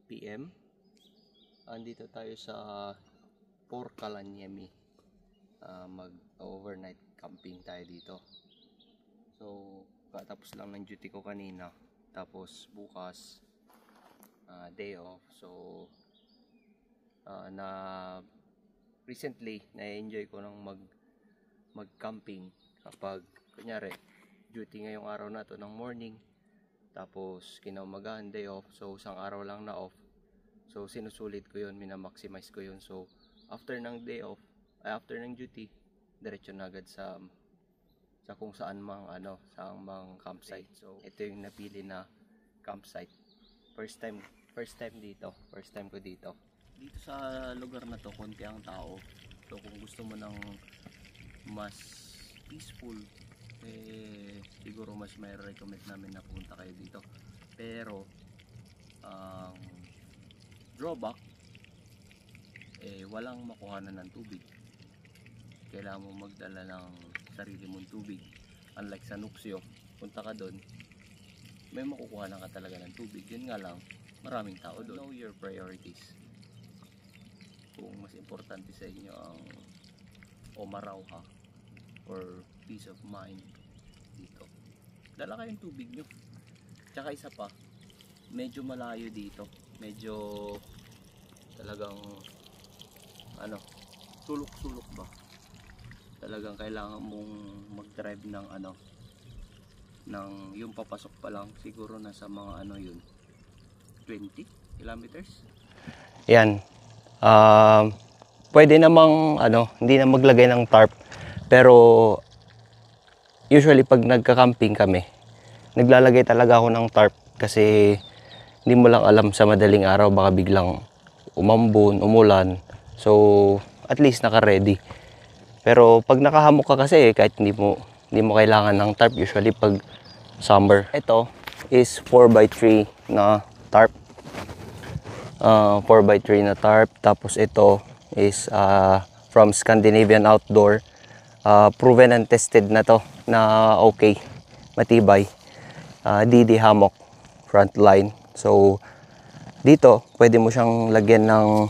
PM. Andito tayo sa Porcalaniemi. Mag-overnight camping tayo dito. So, katapos lang ng duty ko kanina. Tapos bukas, day off. So, recently, na-enjoy ko ng mag-camping kapag, kunyari, duty ngayong araw na to ng morning. Tapos, kinaumagahan, day off. So, isang araw lang na off. So, sinusulit ko yun, minamaximize ko yun. So, after ng day off, after ng duty, diretso na agad sa kung saan mang campsite. So, ito yung napili na campsite. First time ko dito. Dito sa lugar na to, konti ang tao. So, kung gusto mo ng mas peaceful, siguro mas may recommend namin na pumunta kayo dito. Pero ang drawback, walang makuhanan ng tubig. Kailangan mo magdala ng sarili mong tubig. Unlike sa Nuxio, punta ka doon, may makukuhanan ka talaga ng tubig. Yun nga lang, maraming tao doon. Know your priorities. Kung mas importante sa inyo ang Omarauha or peace of mind dito, dala kayong tubig nyo. Tsaka isa pa, medyo malayo dito, medyo talagang sulok-sulok ba, talagang kailangan mong mag-drive ng yung papasok pa lang siguro nasa mga 20 kilometers. Yan, pwede namang hindi na maglagay ng tarp. Pero usually pag nagka-camping kami, naglalagay talaga ako ng tarp kasi hindi mo lang alam sa madaling araw, baka biglang umambon, umulan. So at least naka-ready. Pero pag nakahamok ka kasi, kahit hindi mo kailangan ng tarp usually pag summer. Ito is 4x3 na tarp. 4x3 na tarp. Tapos ito is from Scandinavian Outdoor. Proven and tested na to na okay, matibay. DD Hammock Frontline. So dito pwede mo siyang lagyan ng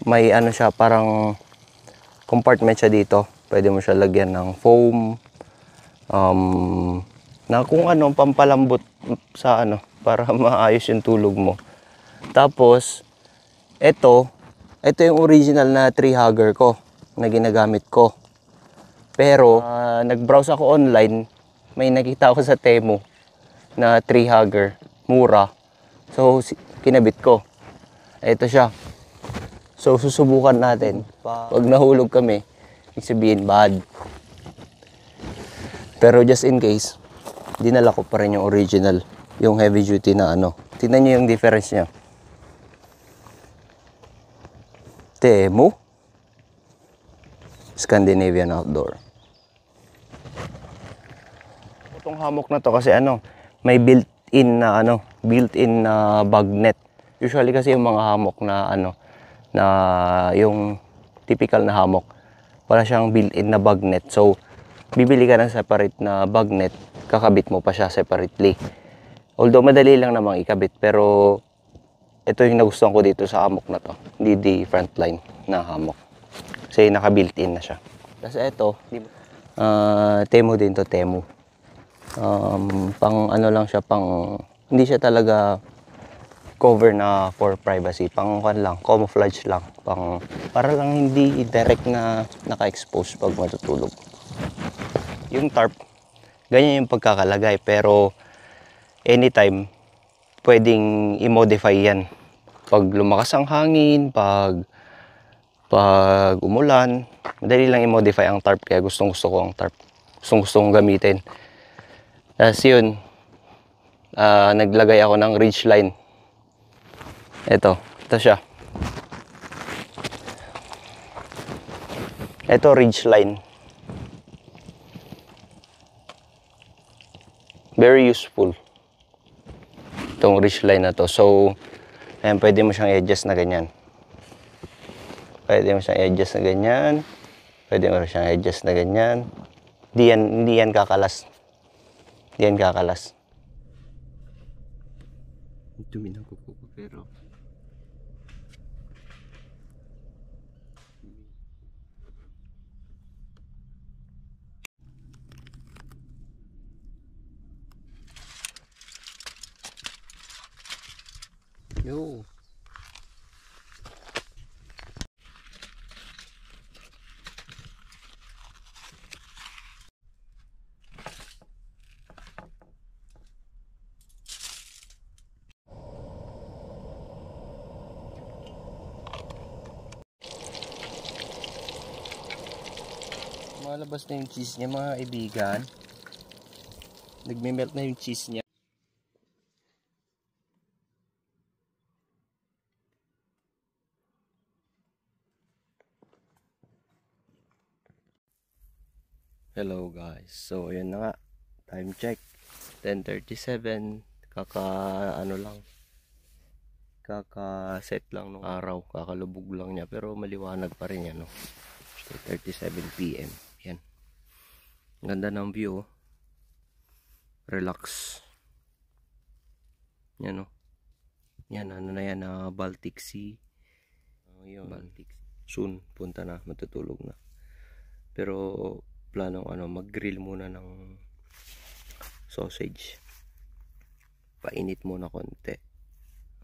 may siya, parang compartment siya dito. Pwede mo siya lagyan ng foam, na kung pampalambot sa para maayos yung tulog mo. Tapos ito yung original na tree hugger ko na ginagamit ko. Pero nag-browse ako online, may nakita ako sa Temu na tree hugger, mura. So kinabit ko. Ito siya. So susubukan natin. Pag nahulog kami, ibig sabihin bad. Pero just in case, dinala ko pa rin yung original, yung heavy duty na Tingnan niyo yung difference niya. Temu, Scandinavian Outdoor. Itong hammock na to kasi may built-in na bug net. Usually kasi yung mga hammock na na yung typical na hammock, wala siyang built-in na bug net. So bibili ka ng separate na bug net, kakabit mo pa siya separately. Although madali lang namang ikabit, pero ito yung nagustuhan ko dito sa hammock na to, DD Frontline na hammock. Kasi naka-built-in na siya. Tapos ito, Temu din to, Temu. Pang lang siya, hindi siya talaga cover na for privacy. Pang camouflage lang. Para lang hindi direct na naka-expose pag matutulog. Yung tarp, ganyan yung pagkakalagay. Pero anytime, pwedeng i-modify yan. Pag lumakas ang hangin, pag umulan, madali lang i-modify ang tarp. Kaya gustong-gusto ko ang tarp. Gustong-gusto kong gamitin. Tapos yun, naglagay ako ng ridgeline. Ito siya. Ito ridgeline. Very useful itong ridgeline na to. So ayan, pwede mo siyang i-adjust na ganyan. Pwede mo siyang i-adjust na ganyan. Pwede mo siyang i-adjust na ganyan. Hindi yan kakalas. Hindi yan kakalas. Dumi ng kuko ko. pero yo. Malabas na yung cheese niya mga kaibigan. Nagme-melt na yung cheese niya. Hello guys. So ayun na nga. Time check. 10:37. Kaka-set lang nung araw. Kakalubog lang niya. Pero maliwanag pa rin yan. No? 37 PM. Yan. Ganda ng view. Relax. Yan o. Yan. Ano na yan? Baltic Sea. Yun. Baltic. Soon. Punta na. Matutulog na. Pero planong mag-grill muna ng sausage. Painit muna konti.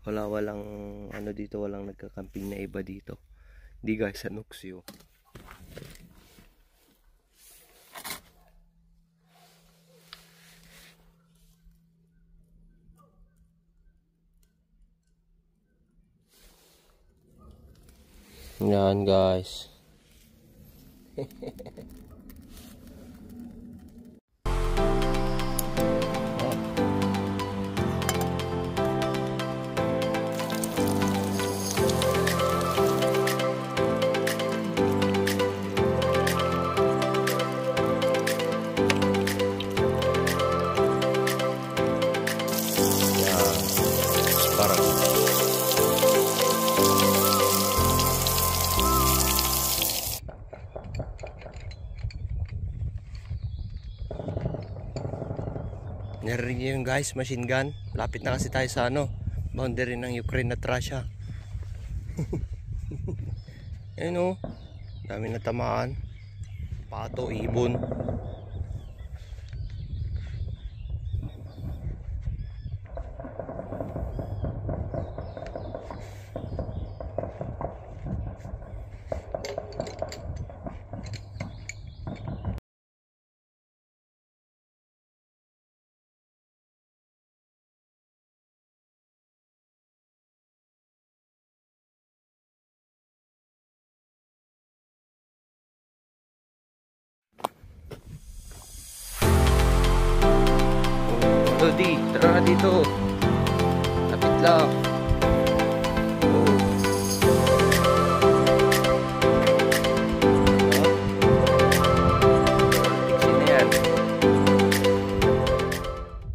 Walang dito. Walang nagkakamping na iba dito. Hindi guys. Sa Nuxio. Yan guys. Narinig nyo yun guys, machine gun. Lapit na kasi tayo sa boundary ng Ukraine at Russia. Ayun o, dami na tamaan. Pato, ibon. Lodi, tara na dito. Lapit lang.